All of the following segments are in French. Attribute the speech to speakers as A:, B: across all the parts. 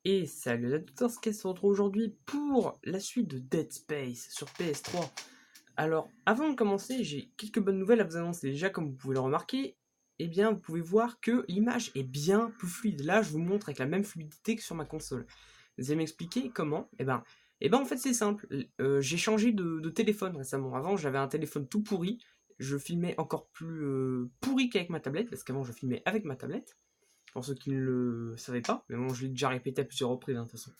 A: Et salut à tous, on se retrouve aujourd'hui pour la suite de Dead Space sur PS3. Alors, avant de commencer, j'ai quelques bonnes nouvelles à vous annoncer. Déjà, comme vous pouvez le remarquer, eh bien, vous pouvez voir que l'image est bien plus fluide. Là, je vous montre avec la même fluidité que sur ma console. Vous allez m'expliquer comment? En fait, c'est simple. J'ai changé de téléphone récemment. Avant, j'avais un téléphone tout pourri. Je filmais encore plus pourri qu'avec ma tablette, parce qu'avant, je filmais avec ma tablette. Pour ceux qui ne le savaient pas, mais bon, je l'ai déjà répété à plusieurs reprises, de toute façon.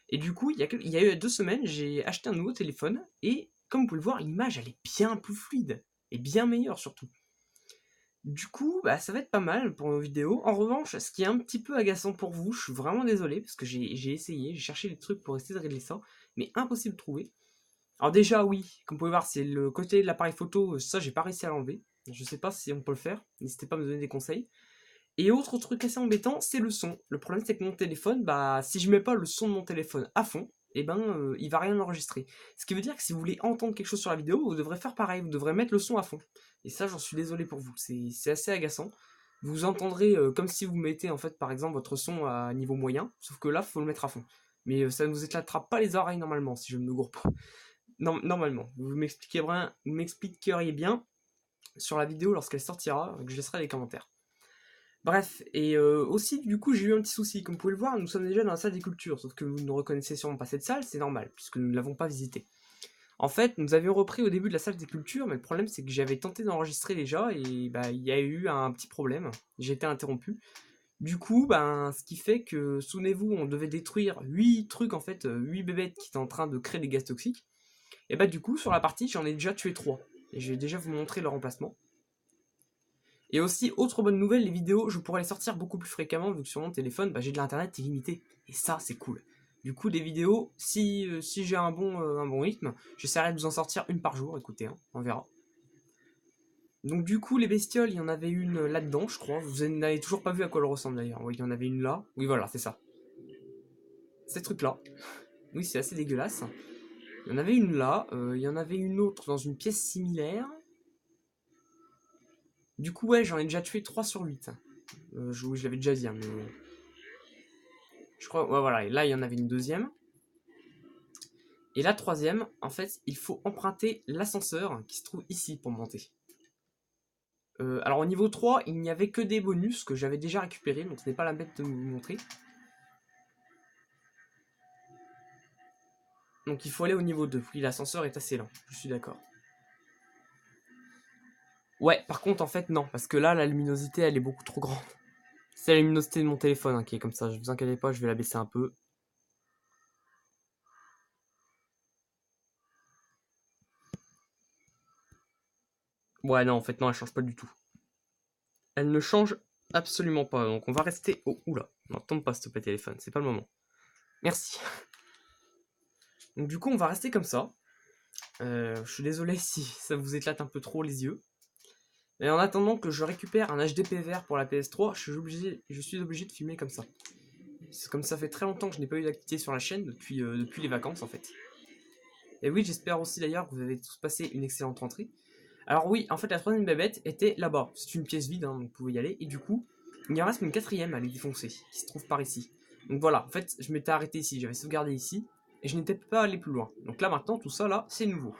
A: Et du coup, il y a eu 2 semaines, j'ai acheté un nouveau téléphone, et comme vous pouvez le voir, l'image, elle est bien plus fluide, et bien meilleure surtout. Du coup, ça va être pas mal pour nos vidéos. En revanche, ce qui est un petit peu agaçant pour vous, je suis vraiment désolé, parce que j'ai essayé, j'ai cherché des trucs pour essayer de régler ça, mais impossible de trouver. Alors déjà, oui, comme vous pouvez voir, c'est le côté de l'appareil photo, ça, j'ai pas réussi à l'enlever. Je sais pas si on peut le faire, n'hésitez pas à me donner des conseils. Et autre truc assez embêtant, c'est le son. Le problème, c'est que mon téléphone, si je mets pas le son de mon téléphone à fond, il va rien enregistrer. Ce qui veut dire que si vous voulez entendre quelque chose sur la vidéo, vous devrez faire pareil, vous devrez mettre le son à fond. Et ça, j'en suis désolé pour vous, c'est assez agaçant. Vous entendrez comme si vous mettez, en fait, par exemple, votre son à niveau moyen, sauf que là, faut le mettre à fond. Mais ça ne vous éclatera pas les oreilles normalement, si je ne me gourre pas. Non, normalement, vous m'expliqueriez bien sur la vidéo lorsqu'elle sortira, que je laisserai les commentaires. Bref, et aussi, du coup, j'ai eu un petit souci. Comme vous pouvez le voir, nous sommes déjà dans la salle des cultures, sauf que vous ne reconnaissez sûrement pas cette salle, c'est normal, puisque nous ne l'avons pas visitée. En fait, nous avions repris au début de la salle des cultures, mais le problème, c'est que j'avais tenté d'enregistrer déjà, et il y a eu un petit problème. J'ai été interrompu. Du coup, ce qui fait que, souvenez-vous, on devait détruire 8 trucs, en fait, 8 bébêtes qui étaient en train de créer des gaz toxiques. Et du coup, sur la partie, j'en ai déjà tué 3. Et je vais déjà vous montrer leur emplacement. Et aussi, autre bonne nouvelle, les vidéos, je pourrais les sortir beaucoup plus fréquemment, vu que sur mon téléphone, j'ai de l'internet illimité. Et ça, c'est cool. Du coup, des vidéos, si j'ai un bon rythme, j'essaierai de vous en sortir une par jour, écoutez, hein, on verra. Donc du coup, les bestioles, il y en avait une là-dedans, je crois. Vous n'avez toujours pas vu à quoi elle ressemble d'ailleurs. Oui, il y en avait une là. Oui, voilà, c'est ça. Ces trucs-là. Oui, c'est assez dégueulasse. Il y en avait une là, il y en avait une autre dans une pièce similaire. Du coup, ouais, j'en ai déjà tué 3 sur 8. Je l'avais déjà dit, hein, mais... Je crois, ouais, voilà, et là il y en avait une deuxième. Et la troisième, en fait, il faut emprunter l'ascenseur qui se trouve ici pour monter. Alors au niveau 3, il n'y avait que des bonus que j'avais déjà récupérés, donc ce n'est pas la bête de vous montrer. Donc il faut aller au niveau 2. Oui, l'ascenseur est assez lent, je suis d'accord. Ouais, par contre, en fait, non, parce que là, la luminosité, elle est beaucoup trop grande. C'est la luminosité de mon téléphone qui est comme ça, ne vous inquiétez pas, je vais la baisser un peu. Ouais, non, en fait, non, elle change pas du tout. Elle ne change absolument pas, donc on va rester... Oh, oula, non, tombe pas, s'il te plaît, téléphone, c'est pas le moment. Merci. Donc du coup, on va rester comme ça. Je suis désolé si ça vous éclate un peu trop les yeux. Et en attendant que je récupère un HDP vert pour la PS3, je suis obligé de filmer comme ça. C'est comme ça fait très longtemps que je n'ai pas eu d'activité sur la chaîne depuis les vacances en fait. Et oui, j'espère aussi d'ailleurs que vous avez tous passé une excellente rentrée. Alors oui, en fait la troisième bébête était là-bas. C'est une pièce vide, donc vous pouvez y aller. Et du coup, il y en reste une quatrième à aller défoncer, qui se trouve par ici. Donc voilà, en fait, je m'étais arrêté ici, j'avais sauvegardé ici, et je n'étais pas allé plus loin. Donc là maintenant, tout ça là, c'est nouveau.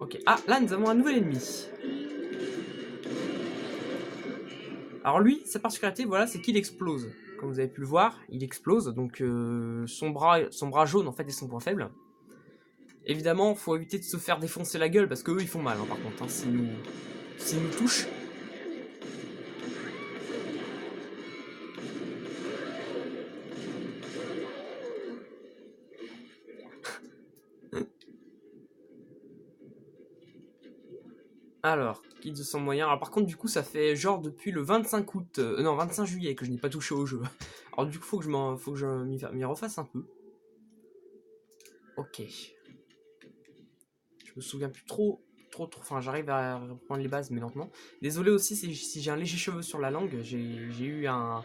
A: Ok, ah là nous avons un nouvel ennemi. Alors lui, sa particularité, voilà, c'est qu'il explose. Comme vous avez pu le voir, il explose, donc son bras jaune en fait est son point faible. Évidemment, faut éviter de se faire défoncer la gueule parce qu'eux ils font mal par contre, s'ils nous touchent. Alors, kit de son moyen. Alors par contre du coup ça fait genre depuis le 25 août, non 25 juillet que je n'ai pas touché au jeu. Alors du coup faut que je m'y refasse un peu. Ok. Je me souviens plus trop, enfin j'arrive à reprendre les bases mais lentement. Désolé aussi si j'ai un léger cheveu sur la langue, j'ai eu un...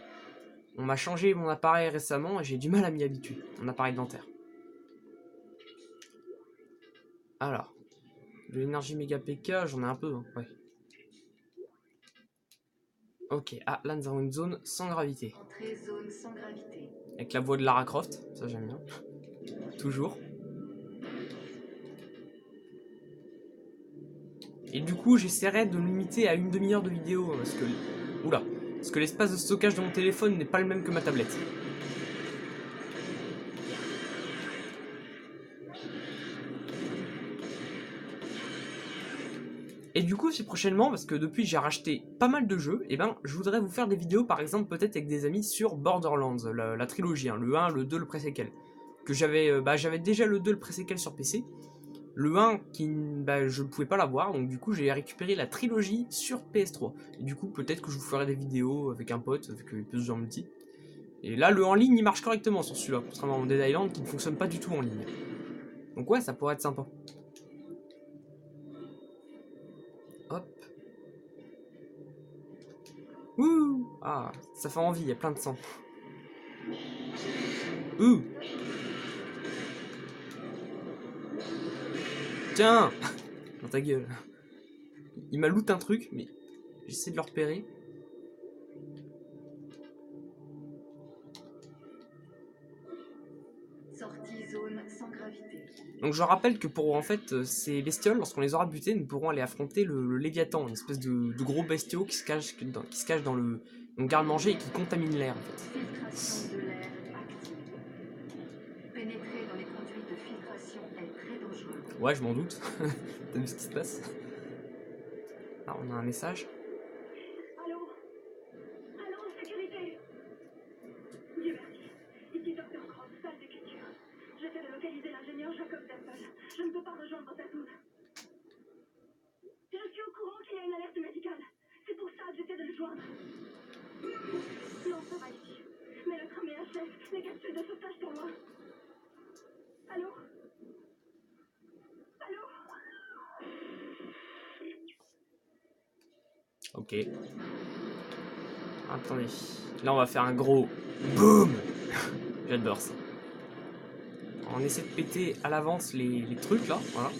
A: On m'a changé mon appareil récemment et j'ai du mal à m'y habituer, mon appareil dentaire. Alors, de l'énergie méga PK, j'en ai un peu, hein, ouais. Ok, ah là nous avons une zone sans gravité.
B: Entrée zone sans gravité.
A: Avec la voix de Lara Croft, ça j'aime bien. Toujours. Et du coup j'essaierai de me limiter à une demi-heure de vidéo parce que... Oula. Parce que l'espace de stockage de mon téléphone n'est pas le même que ma tablette. Et du coup, si prochainement, parce que depuis j'ai racheté pas mal de jeux, et ben je voudrais vous faire des vidéos par exemple peut-être avec des amis sur Borderlands, la trilogie, hein, le 1, le 2, le pré-séquel. Que j'avais déjà le 2, le pré-séquel sur PC. Le 1, je ne pouvais pas l'avoir, donc du coup j'ai récupéré la trilogie sur PS3. Et du coup peut-être que je vous ferai des vidéos avec un pote, avec il peut se jouer en multi. Et là le en ligne il marche correctement sur celui-là, contrairement au Dead Island qui ne fonctionne pas du tout en ligne. Donc ouais, ça pourrait être sympa. Hop. Ouh. Ah, ça fait envie, il y a plein de sang. Ouh. Tiens. Dans ta gueule. Il m'a loot un truc, mais j'essaie de le repérer.
B: Sortie zone sans gravité.
A: Donc je rappelle que pour en fait ces bestioles, lorsqu'on les aura butées, nous pourrons aller affronter le Léviathan, une espèce de gros bestiau qui se cache dans le garde-manger et qui contamine l'air en fait.
B: Filtration de l'air active. Pénétrer dans les conduits de filtration est très dangereux.
A: Ouais, je m'en doute. T'as vu ce qui se passe? Ah, on a un message.
B: Allô? Allô, sécurité? Dieu merci. Ici Dr. Cross, salle d'écriture. J'essaie de localiser l'ingénieur Jacob Temple. Je ne peux pas rejoindre Tatoon. Je suis au courant qu'il y a une alerte médicale. C'est pour ça que j'essaie de le joindre. Non, ça va ici. Mais le tram est HS. Les capsules de sauvetage sont loin. Allô? Allô?
A: Ok. Attendez. Là on va faire un gros BOOM. J'adore ça. On essaie de péter à l'avance les trucs là, voilà.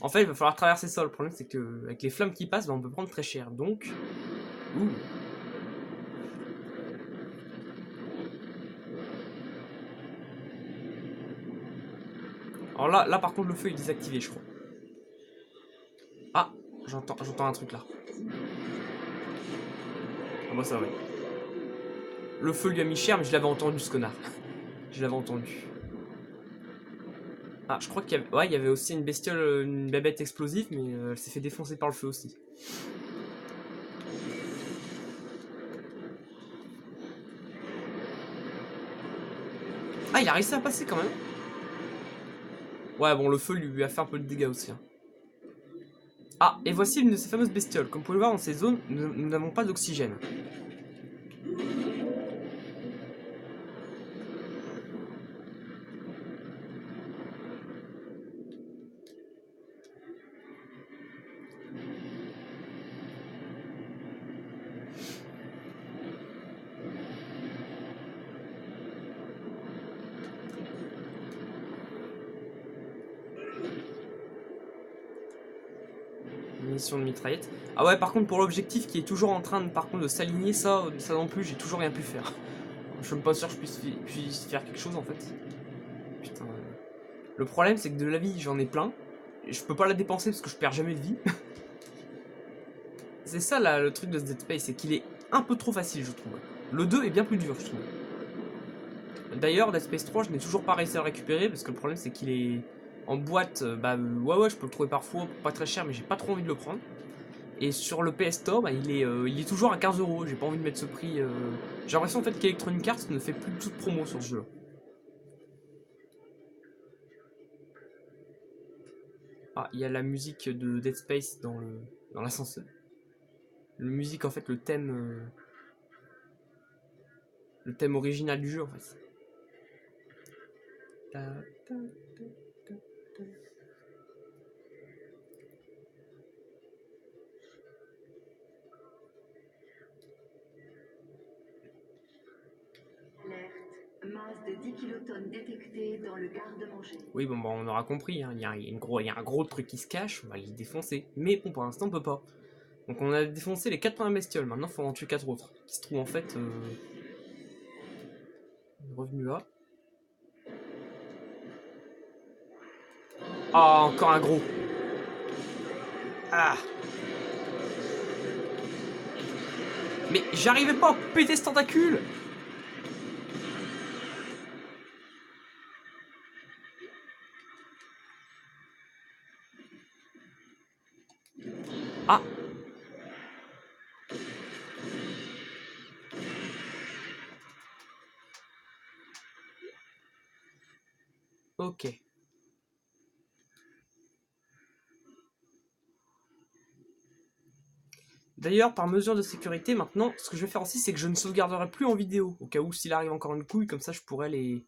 A: En fait il va falloir traverser ça, le problème c'est que avec les flammes qui passent, on peut prendre très cher, donc... Ouh. Alors là par contre le feu est désactivé je crois. Ah, j'entends un truc là. Ah bah ça va. Le feu lui a mis cher mais je l'avais entendu ce connard. Je l'avais entendu. Ah, je crois qu'il y avait... Ouais, il y avait aussi une bestiole, une bébête explosive, mais elle s'est fait défoncer par le feu aussi. Ah, il a réussi à passer quand même. Ouais, bon, le feu lui a fait un peu de dégâts aussi. Hein. Ah, et voici une de ces fameuses bestioles. Comme vous pouvez le voir, dans ces zones, nous n'avons pas d'oxygène. Mission de mitraillette. Ah ouais, par contre, pour l'objectif qui est toujours en train de s'aligner, ça non plus, j'ai toujours rien pu faire. Je suis même pas sûr que je puisse faire quelque chose en fait. Putain. Le problème, c'est que de la vie, j'en ai plein. Et je peux pas la dépenser parce que je perds jamais de vie. C'est ça là, le truc de ce Dead Space, c'est qu'il est un peu trop facile, je trouve. Le 2 est bien plus dur, je trouve. D'ailleurs, Dead Space 3, je n'ai toujours pas réussi à le récupérer parce que le problème, c'est qu'il est en boîte. Ouais, je peux le trouver parfois pas très cher, mais j'ai pas trop envie de le prendre. Et sur le PS Store, il est toujours à 15 €. J'ai pas envie de mettre ce prix. J'ai l'impression en fait qu'Electronic Arts ne fait plus de toute promo sur ce jeu. Ah, il y a la musique de Dead Space dans l'ascenseur. La musique, en fait, le thème original du jeu, en fait. Ta, ta, ta, ta, ta.
B: Alerte. Masse de 10 kilotonnes détectée dans le garde-manger.
A: Oui, bon, on aura compris. Hein. Il y a un gros truc qui se cache. On va le défoncer. Mais bon, pour l'instant, on peut pas. Donc on a défoncé les 4 premières bestioles, maintenant il faut en tuer 4 autres. Qui se trouvent en fait... revenu là. Ah, encore un gros. Ah. Mais j'arrivais pas à péter ce tentacule. Ah. Ok. D'ailleurs, par mesure de sécurité, maintenant, ce que je vais faire aussi, c'est que je ne sauvegarderai plus en vidéo. Au cas où, s'il arrive encore une couille, comme ça, je pourrais les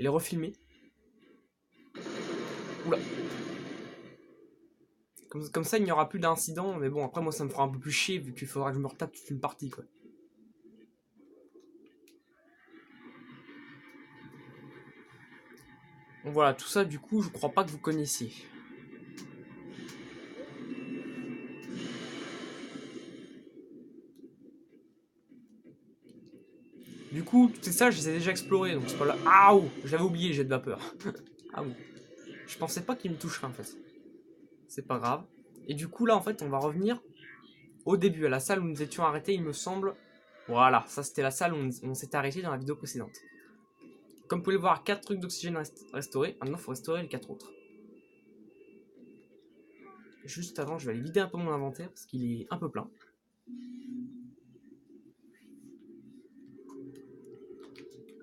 A: refilmer. Oula. Comme ça, il n'y aura plus d'incident. Mais bon, après, moi, ça me fera un peu plus chier, vu qu'il faudra que je me retape toute une partie, quoi. Donc voilà, tout ça, du coup, je crois pas que vous connaissiez. Du coup, tout ça, je les ai déjà explorés, donc c'est pas là. Ah, j'avais oublié le jet de vapeur. Ah oui. Je pensais pas qu'il me toucherait en fait. C'est pas grave. Et du coup, là, en fait, on va revenir au début, à la salle où nous étions arrêtés, il me semble. Voilà, ça c'était la salle où on s'était arrêté dans la vidéo précédente. Comme vous pouvez le voir, 4 trucs d'oxygène restaurés. Maintenant, il faut restaurer les 4 autres. Juste avant, je vais aller vider un peu mon inventaire parce qu'il est un peu plein.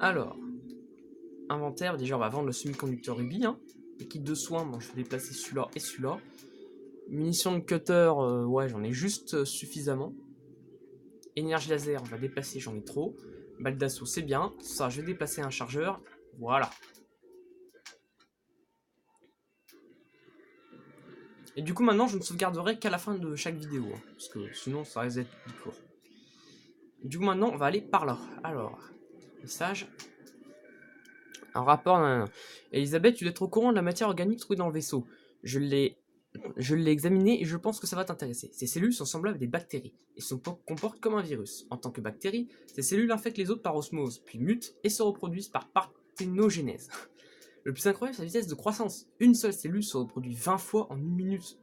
A: Alors, inventaire, déjà on va vendre le semi-conducteur rubis. Hein. Les kits de soins, bon, je vais déplacer celui-là et celui-là. Munitions de cutter, ouais, j'en ai juste suffisamment. Énergie laser, on va déplacer, j'en ai trop. Balle d'assaut, c'est bien. Ça, je vais déplacer un chargeur. Voilà. Et du coup, maintenant, je ne sauvegarderai qu'à la fin de chaque vidéo. Hein, parce que sinon, ça risque d'être plus court. Du coup, maintenant, on va aller par là. Alors, message. Un rapport. Elisabeth, tu dois être au courant de la matière organique trouvée dans le vaisseau. Je l'ai examiné et je pense que ça va t'intéresser. Ces cellules sont semblables à des bactéries et se comportent comme un virus. En tant que bactéries, ces cellules infectent les autres par osmose, puis mutent et se reproduisent par parthénogenèse. Le plus incroyable, c'est la vitesse de croissance. Une seule cellule se reproduit 20 fois en 1 minute.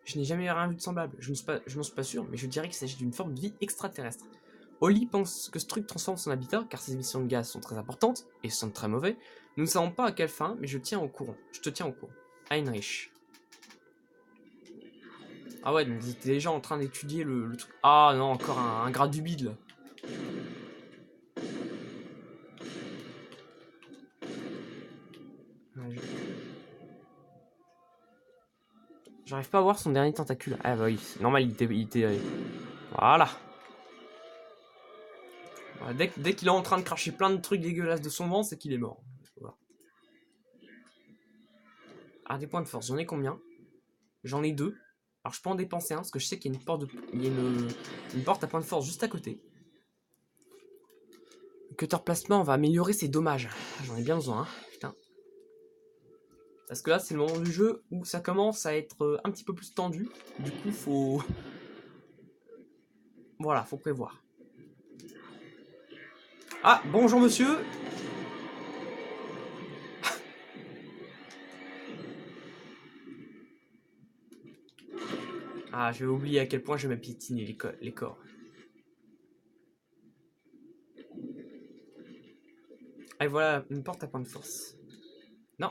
A: Je n'ai jamais rien vu de semblable. Je n'en suis pas sûr, mais je dirais qu'il s'agit d'une forme de vie extraterrestre. Oli pense que ce truc transforme son habitat, car ses émissions de gaz sont très importantes, et sont très mauvais. Nous ne savons pas à quelle fin, mais je te tiens au courant. Heinrich. Ah ouais, donc ils étaient déjà en train d'étudier le truc. Ah non, encore un gras du bide, là. Ouais, j'arrive pas à voir son dernier tentacule. Ah bah oui, c'est normal, il était... Voilà. Dès qu'il est en train de cracher plein de trucs dégueulasses de son vent, c'est qu'il est mort. Voilà. Ah, des points de force, j'en ai combien? J'en ai 2. Alors je peux en dépenser un, parce que je sais qu'il y a une porte à points de force juste à côté. Le cutter placement, on va améliorer ses dommages. J'en ai bien besoin, hein. Putain. Parce que là, c'est le moment du jeu où ça commence à être un petit peu plus tendu. Du coup, faut... Voilà, faut prévoir. Ah, bonjour monsieur. Ah, je vais oublier à quel point je vais piétiner les corps. Et voilà, une porte à point de force. Non.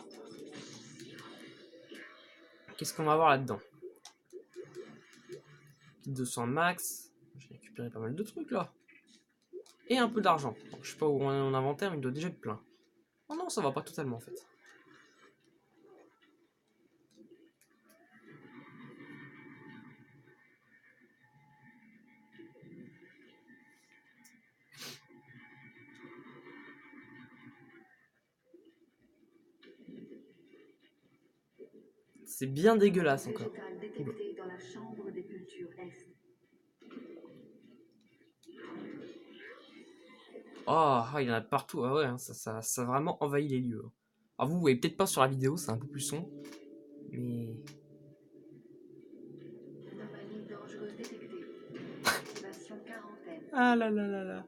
A: Qu'est-ce qu'on va avoir là-dedans? 200 max. J'ai récupéré pas mal de trucs là. Et un peu d'argent. Bon, je sais pas où on est mon inventaire, mais il doit déjà être plein. Oh non, ça va pas totalement en fait. C'est bien dégueulasse encore. Oh, il y en a partout. Ah ouais, hein, ça a vraiment envahi les lieux. Alors vous voyez peut-être pas sur la vidéo, c'est un peu plus sombre. Mais... Ah là là là là.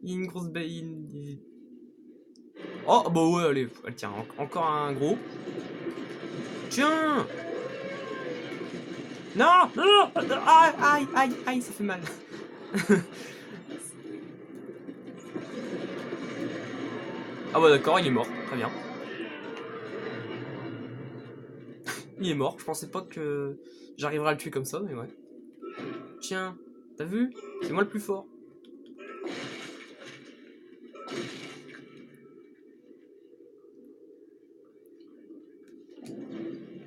A: Il y a une grosse baie. Oh bah ouais, allez, tiens, encore un gros. Tiens. Non, non, non, aïe, aïe, aïe, aïe, ça fait mal. Ah bah d'accord, il est mort, très bien. Il est mort, je pensais pas que j'arriverais à le tuer comme ça, mais ouais. Tiens, t'as vu? C'est moi le plus fort.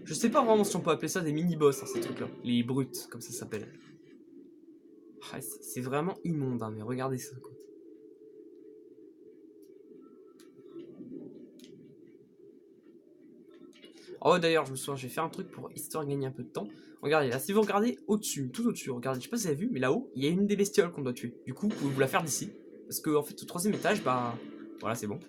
A: Je sais pas vraiment si on peut appeler ça des mini-boss, hein, ces trucs-là. Les brutes, comme ça s'appelle. Ah, c'est vraiment immonde, hein, mais regardez ça, quoi. Oh d'ailleurs, je me souviens, j'ai fait un truc pour histoire de gagner un peu de temps. Regardez, là, si vous regardez au-dessus, tout au-dessus, regardez, je sais pas si vous avez vu, mais là-haut, il y a une des bestioles qu'on doit tuer. Du coup, vous pouvez vous la faire d'ici. Parce que, en fait, au troisième étage, bah... Voilà, c'est bon.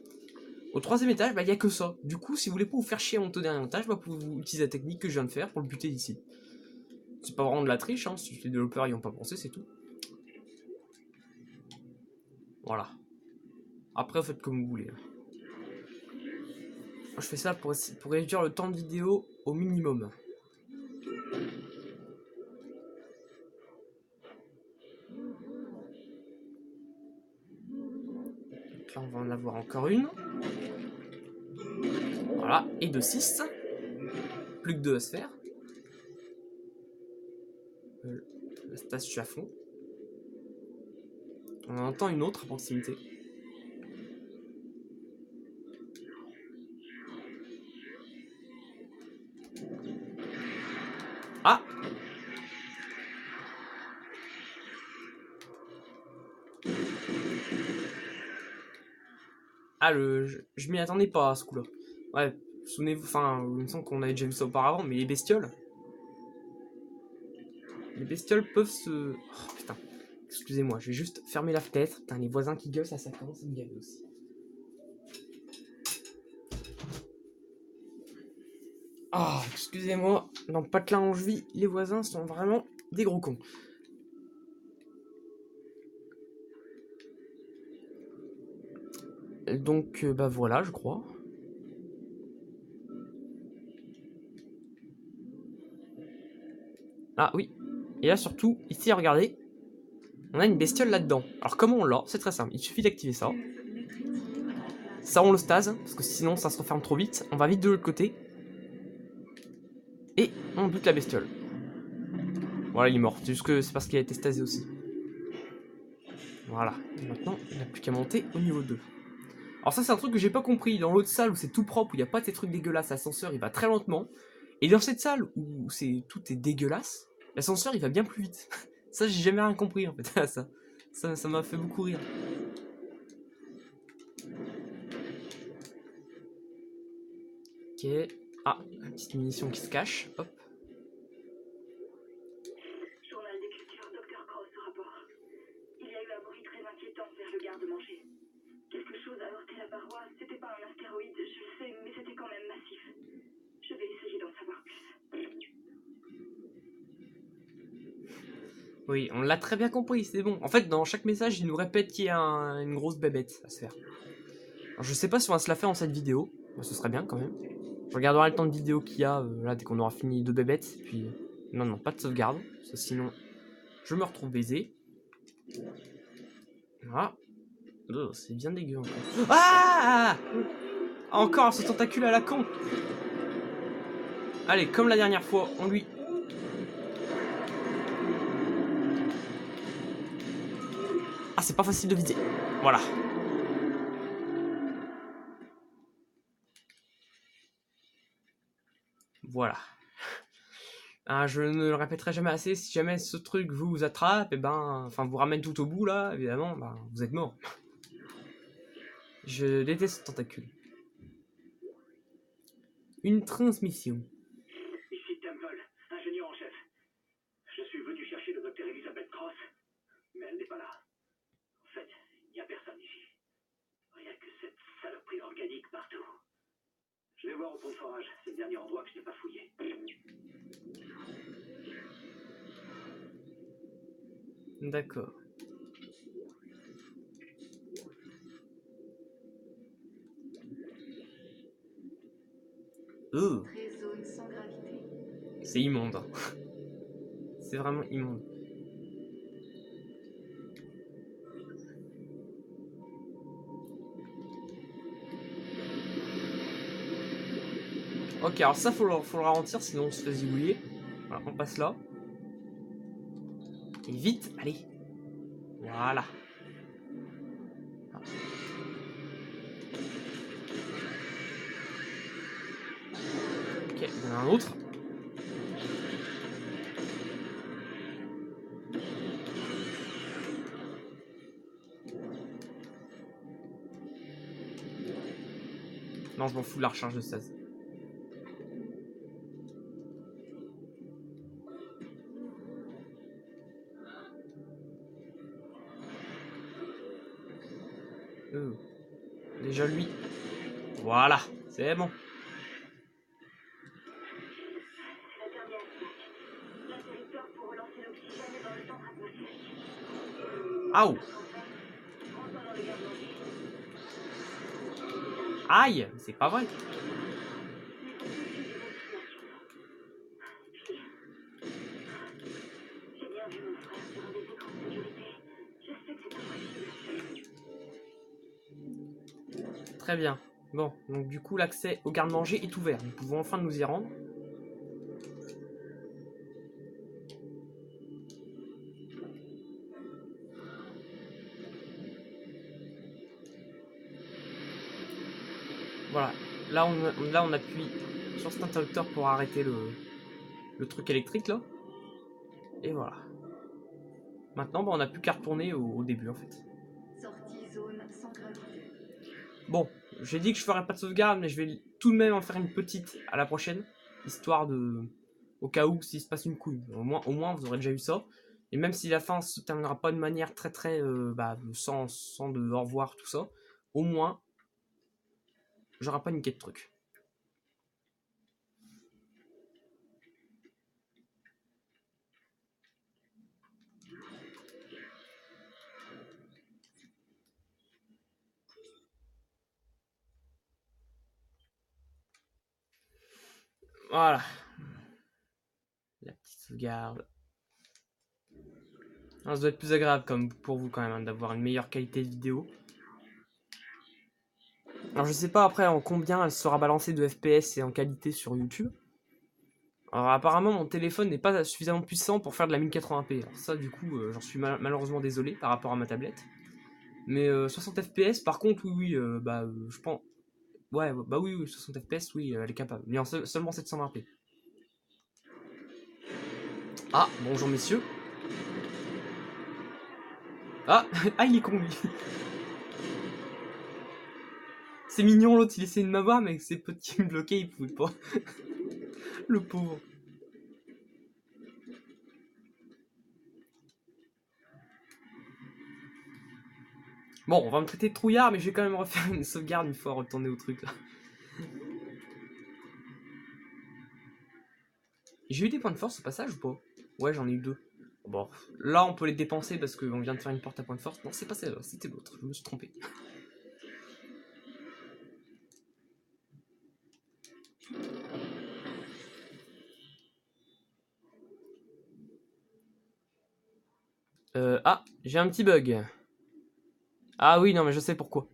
A: Au troisième étage, bah, il n'y a que ça. Du coup, si vous voulez pas vous faire chier à monter au dernier étage, bah, vous pouvez utiliser la technique que je viens de faire pour le buter d'ici. C'est pas vraiment de la triche, hein, si les développeurs y ont pas pensé, c'est tout. Voilà. Après, vous faites comme vous voulez. Je fais ça pour réduire le temps de vidéo au minimum. Donc là, on va en avoir encore une. Voilà, et de 6. Plus que 2 à se faire. La statue à fond. On en entend une autre à proximité. Ah! Ah, je m'y attendais pas à ce coup-là. Ouais, souvenez-vous, enfin, il me semble qu'on avait déjà vu ça auparavant, mais les bestioles. Les bestioles peuvent se. Oh putain, excusez-moi, je vais juste fermer la fenêtre. Putain, les voisins qui gueulent, ça commence à me gaver aussi. Ah, oh, excusez-moi, dans le patelin où je vis, les voisins sont vraiment des gros cons. Donc, bah voilà, je crois. Ah oui. Et là, surtout, ici, regardez, on a une bestiole là-dedans. Alors, comment on l'a? C'est très simple. Il suffit d'activer ça. Ça, on le stase, parce que sinon, ça se referme trop vite. On va vite de l'autre côté. Et on bute la bestiole. Voilà, il est mort. C'est juste que c'est parce qu'il a été stasé aussi. Voilà. Et maintenant, il n'a plus qu'à monter au niveau 2. Alors ça, c'est un truc que j'ai pas compris. Dans l'autre salle où c'est tout propre, où il n'y a pas de ces trucs dégueulasses, l'ascenseur, il va très lentement. Et dans cette salle où tout est dégueulasse, l'ascenseur, il va bien plus vite. Ça, j'ai jamais rien compris, en fait, à ça. Ça m'a fait beaucoup rire. Ok. Ah, une petite munition qui se cache. Hop.
B: Journal d'écriture, Dr. Cross au rapport. Il y a eu un bruit très inquiétant vers le garde-manger. Quelque chose a heurté la paroi. C'était pas un astéroïde, je le sais, mais c'était quand même massif. Je vais essayer d'en savoir plus.
A: Oui, on l'a très bien compris, c'est bon. En fait, dans chaque message, il nous répète qu'il y a une grosse bébête à se faire. Alors, je sais pas si on va se la faire en cette vidéo. Ce serait bien quand même. Je regarderai le temps de vidéo qu'il y a là dès qu'on aura fini 2 bébêtes. Puis non, non, pas de sauvegarde. Ça, sinon, je me retrouve baisé. Voilà. Oh, c'est bien dégueu encore. Ah! Encore ce tentacule à la con. Allez, comme la dernière fois, on lui... Ah, c'est pas facile de viser. Voilà. Voilà. Ah, je ne le répéterai jamais assez, si jamais ce truc vous attrape, et ben, enfin vous ramène tout au bout là, évidemment, ben, vous êtes mort. Je déteste ce tentacule. Une transmission.
C: Ici Temple, ingénieur en chef. Je suis venu chercher le docteur Elizabeth Cross, mais elle n'est pas là. En fait, il n'y a personne ici. Rien que cette saloperie organique partout. Je vais voir au pont de forage, c'est le dernier endroit que je n'ai pas fouillé.
A: D'accord.
B: Très zone sans gravité.
A: C'est immonde. Hein. C'est vraiment immonde. Ok, alors ça, faut le ralentir, sinon on se fait zigouiller. Voilà, on passe là. Et vite, allez. Voilà. Ah. Ok, il y en a un autre. Non, je m'en fous de la recharge de 16. Déjà lui. Voilà, c'est bon.
B: La dernière attaque. L'interrupteur pour relancer l'oxygène est dans le centre atmosphérique.
A: Aouh.
B: Rentre dans le garde-manger.
A: Aïe, c'est pas vrai.
B: J'ai bien vu mon frère sur un des écrans de sécurité. Je sais que c'est impossible.
A: Très bien. Bon, donc du coup, l'accès au garde-manger est ouvert. Nous pouvons enfin nous y rendre. Voilà. Là, on appuie sur cet interrupteur pour arrêter le truc électrique, là. Et voilà. Maintenant, bah, on n'a plus qu'à retourner au début, en fait.
B: Sortie zone sans gravité.
A: Bon, j'ai dit que je ferais pas de sauvegarde, mais je vais tout de même en faire une petite à la prochaine. Histoire de... Au cas où, s'il se passe une couille. Au moins, vous aurez déjà eu ça. Et même si la fin se terminera pas de manière très sans de au revoir, tout ça, au moins, j'aurai pas niqué de trucs. Voilà. La petite sauvegarde. Alors, ça doit être plus agréable comme pour vous quand même, hein, d'avoir une meilleure qualité de vidéo. Alors je sais pas après en combien elle sera balancée de FPS et en qualité sur YouTube. Alors apparemment mon téléphone n'est pas suffisamment puissant pour faire de la 1080p. Alors ça du coup j'en suis malheureusement désolé par rapport à ma tablette. Mais 60 FPS par contre oui je pense... Ouais bah oui 60 FPS oui elle est capable. Mais en seulement 720p. Ah bonjour messieurs. Ah ah il est con lui. C'est mignon l'autre il essayait de m'avoir mais avec ses petits bloqués il pouvait pas. Le pauvre. Bon, on va me traiter de trouillard, mais je vais quand même refaire une sauvegarde une fois retourner au truc là. J'ai eu des points de force au passage ou pas? Ouais, j'en ai eu 2. Bon, là on peut les dépenser parce qu'on vient de faire une porte à points de force. Non, c'est pas celle-là, c'était l'autre, je me suis trompé. Ah, j'ai un petit bug. Ah oui, non mais je sais pourquoi.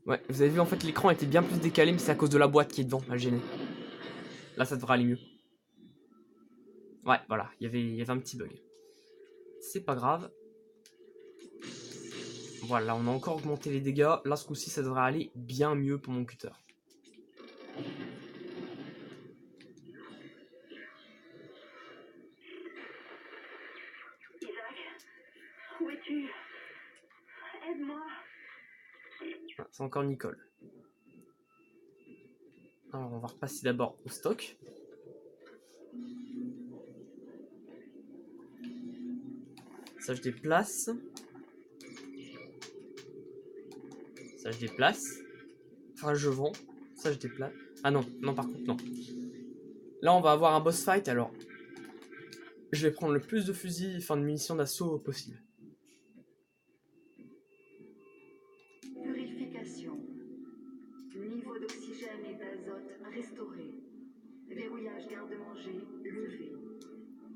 A: Ouais, vous avez vu en fait l'écran était bien plus décalé, mais c'est à cause de la boîte qui est devant, elle gênait. Là ça devrait aller mieux. Ouais, voilà, il y avait un petit bug. C'est pas grave. Voilà, on a encore augmenté les dégâts. Là, ce coup-ci, ça devrait aller bien mieux pour mon cutter.
B: Isaac, où es-tu? Aide-moi.
A: Ah, c'est encore Nicole. Alors, on va repasser d'abord au stock. Ça, je déplace. Ça, je déplace. Enfin, je vends. Ça, je déplace. Ah non, non, par contre, non. Là, on va avoir un boss fight, alors... Je vais prendre le plus de fusils, enfin de munitions d'assaut possible.
B: Purification. Niveau d'oxygène et d'azote restauré. Verrouillage garde-manger levé.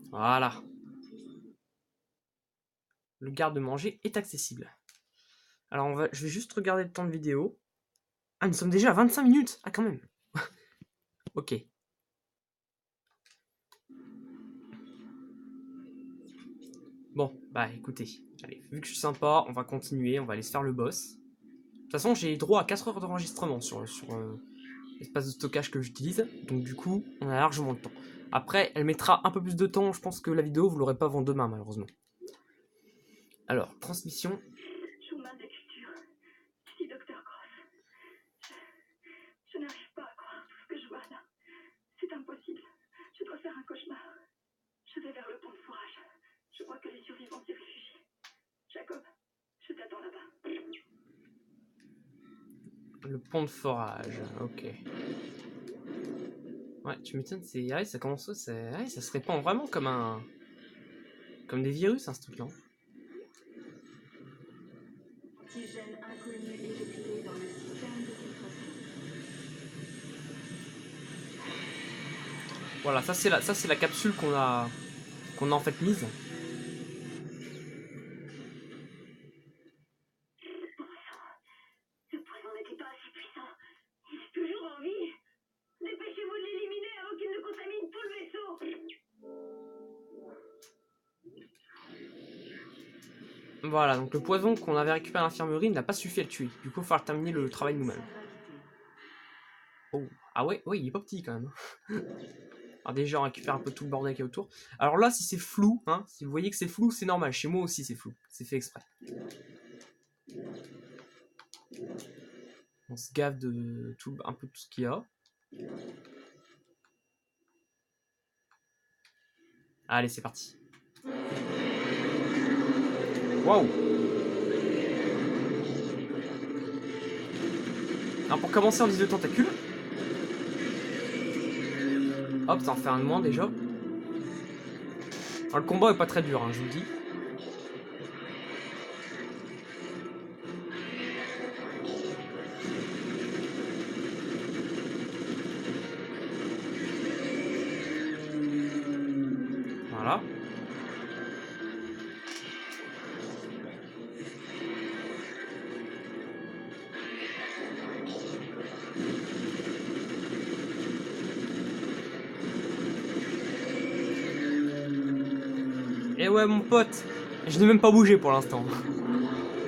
A: Voilà. Le garde-manger est accessible. Alors je vais juste regarder le temps de vidéo. Ah, nous sommes déjà à 25 minutes. Ah, quand même. Ok. Bon, bah écoutez. Allez, vu que je suis sympa, on va continuer. On va aller se faire le boss. De toute façon, j'ai droit à 4 heures d'enregistrement sur l'espace de stockage que j'utilise. Donc du coup, on a largement le temps. Après, elle mettra un peu plus de temps. Je pense que la vidéo, vous l'aurez pas avant demain, malheureusement. Alors, transmission.
B: Chemin d'écriture. Ici, Docteur Cross. Je n'arrive pas à croire tout ce que je vois là. C'est impossible. Je dois faire un cauchemar. Je vais vers le pont de fourrage. Je crois que les survivants s'y réfugient. Jacob, je t'attends là-bas.
A: Le pont de forage, ok. Ouais, tu m'étonnes, c'est... Ouais, ça commence... Ouais, ça se répand vraiment comme un... Comme des virus, hein, ce truc-là.
B: Antigène inconnu éjecté dans le système de filtration.
A: Voilà, ça c'est la capsule qu'on a en fait mise.
B: Ce poison n'était pas assez puissant. Il est toujours en vie. Dépêchez-vous de l'éliminer avant qu'il ne contamine tout le vaisseau.
A: Voilà, donc le poison qu'on avait récupéré à l'infirmerie n'a pas suffi à le tuer. Du coup, il va falloir terminer le travail nous-mêmes. Oh, ah ouais, il est pas petit quand même. Alors déjà, on récupère un peu tout le bordel qu'il y a autour. Alors là, si c'est flou, hein, si vous voyez que c'est flou, c'est normal. Chez moi aussi, c'est flou. C'est fait exprès. On se gave de un peu tout ce qu'il y a. Allez, c'est parti. Waouh! Alors pour commencer, on vise le tentacule. Hop, ça en fait un de moins déjà. Alors, le combat est pas très dur, hein, je vous le dis. Voilà. Et ouais, mon pote, je n'ai même pas bougé pour l'instant.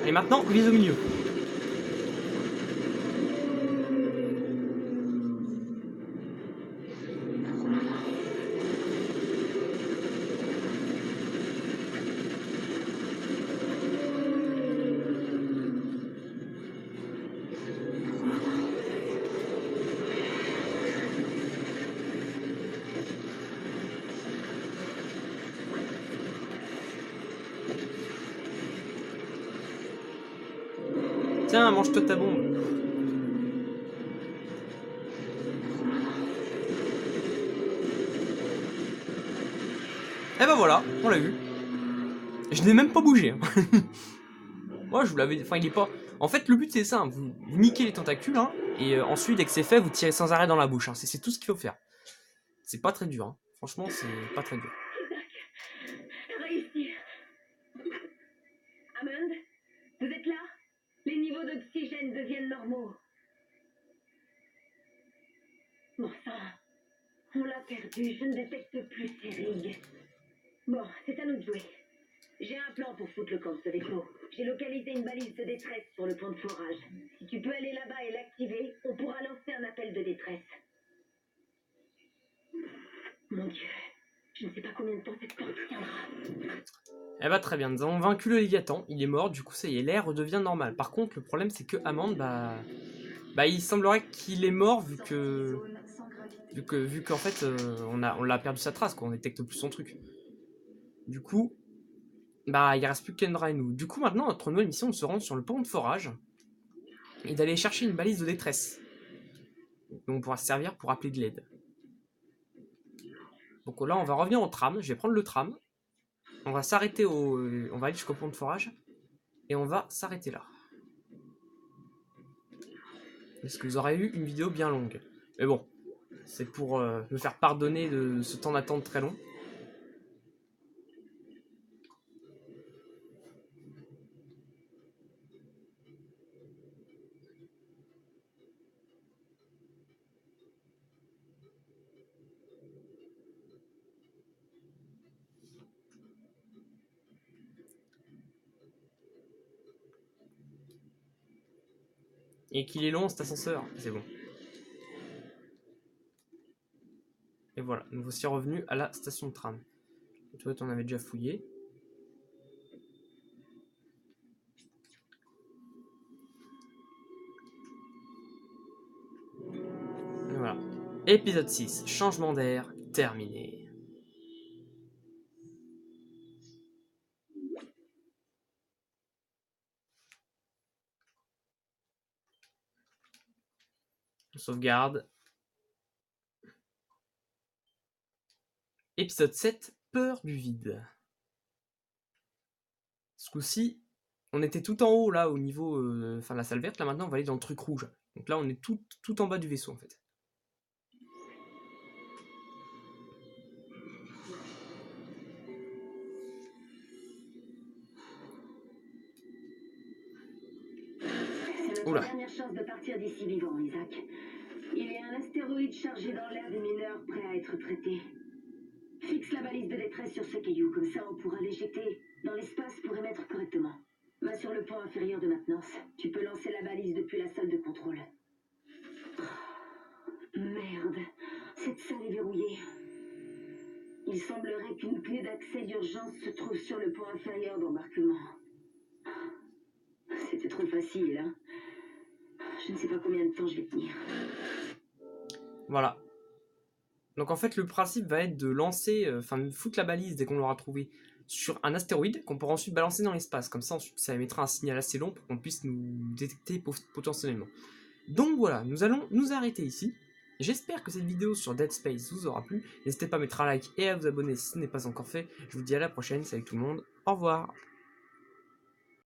A: Et maintenant, vise au milieu. Tiens, mange-toi ta bombe. Et ben voilà, on l'a eu. Je n'ai même pas bougé. Moi, je vous l'avais... Enfin, il est pas... En fait, le but, c'est ça. Vous niquez les tentacules, hein, et ensuite, dès que c'est fait, vous tirez sans arrêt dans la bouche. Hein. C'est tout ce qu'il faut faire. C'est pas très dur. Hein. Franchement, c'est pas très dur.
B: Réussi. Hammond, vous êtes là? Les niveaux d'oxygène deviennent normaux. Bon sang, on l'a perdu. Je ne détecte plus ses rigues. Bon, c'est à nous de jouer. J'ai un plan pour foutre le camp de ce vaisseau. J'ai localisé une balise de détresse sur le pont de forage. Si tu peux aller là-bas et l'activer, on pourra lancer un appel de détresse. Mon Dieu, je ne sais pas combien de temps cette porte tiendra.
A: Eh bah très bien, nous avons vaincu le Léviathan, il est mort, du coup ça y est, l'air redevient normal. Par contre, le problème c'est que Hammond, bah il semblerait qu'il est mort vu qu'en fait on l'a perdu sa trace, quoi, on détecte plus son truc. Du coup, bah il reste plus que Kendra et nous. Du coup maintenant notre nouvelle mission est de se rendre sur le pont de forage et d'aller chercher une balise de détresse. Donc on pourra se servir pour appeler de l'aide. Donc là on va revenir au tram, je vais prendre le tram. On va s'arrêter on va aller jusqu'au pont de forage. Et on va s'arrêter là. Parce que vous aurez eu une vidéo bien longue. Mais bon, C'est pour me faire pardonner de ce temps d'attente très long. Et qu'il est long cet ascenseur, c'est bon. Et voilà, nous voici revenus à la station de tram. Les toilettes, on avait déjà fouillé. Et voilà. Épisode 6, changement d'air, terminé. On sauvegarde. Épisode 7, peur du vide. Ce coup-ci, on était tout en haut là au niveau de la salle verte. Là maintenant, on va aller dans le truc rouge. Donc là, on est tout en bas du vaisseau en fait.
B: C'est notre dernière chance de partir d'ici vivant, Isaac. Il y a un astéroïde chargé dans l'air des mineurs prêt à être traité. Fixe la balise de détresse sur ce caillou, comme ça on pourra l'éjecter dans l'espace pour émettre correctement. Va sur le pont inférieur de maintenance. Tu peux lancer la balise depuis la salle de contrôle. Merde, cette salle est verrouillée. Il semblerait qu'une clé d'accès d'urgence se trouve sur le pont inférieur d'embarquement. C'était trop facile, hein. Je ne sais pas combien de temps je vais tenir.
A: Voilà. Donc en fait, le principe va être de lancer, de foutre la balise dès qu'on l'aura trouvé sur un astéroïde qu'on pourra ensuite balancer dans l'espace. Comme ça, ensuite, ça émettra un signal assez long pour qu'on puisse nous détecter potentiellement. Donc voilà, nous allons nous arrêter ici. J'espère que cette vidéo sur Dead Space vous aura plu. N'hésitez pas à mettre un like et à vous abonner si ce n'est pas encore fait. Je vous dis à la prochaine, salut tout le monde, au revoir.